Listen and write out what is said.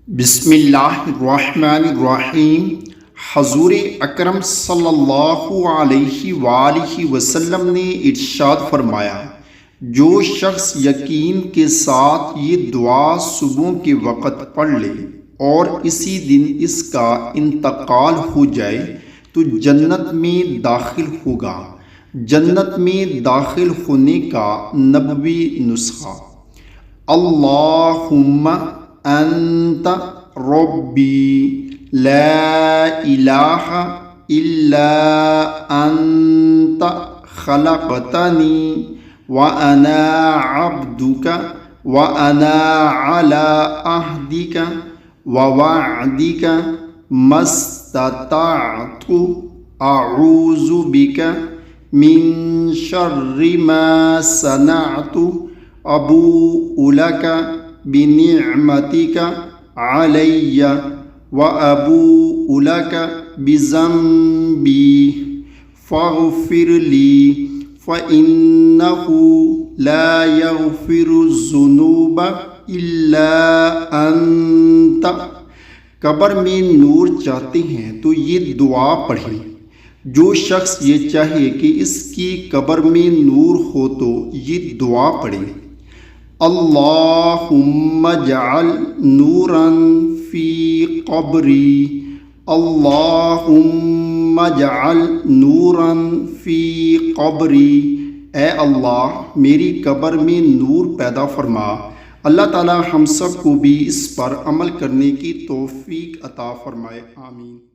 بسم اللہ الرحمن الرحیم۔ حضور اکرم صلی اللہ علیہ وآلہ وسلم نے ارشاد فرمایا، جو شخص یقین کے ساتھ یہ دعا صبح کے وقت پڑھ لے اور اسی دن اس کا انتقال ہو جائے تو جنت میں داخل ہوگا۔ جنت میں داخل ہونے کا نبوی نسخہ: اللہم انت ربی لا الہ الا انت خلقتنی وانا عبدک وانا علی عہدک ووعدک ما استطعت اعوذ بک من شر ما صنعت ابوء لک بنعمتک علی وابوء لک بذنبی فاغفر لی فإنہ لا یغفر الذنوب الا انت۔ قبر میں نور چاہتے ہیں تو یہ دعا پڑھیں۔ جو شخص یہ چاہے کہ اس کی قبر میں نور ہو تو یہ دعا پڑھے: اللہم اجعل نورا فی قبری، اللہم اجعل نورا فی قبری۔ اے اللہ میری قبر میں نور پیدا فرما۔ اللہ تعالی ہم سب کو بھی اس پر عمل کرنے کی توفیق عطا فرمائے، آمین۔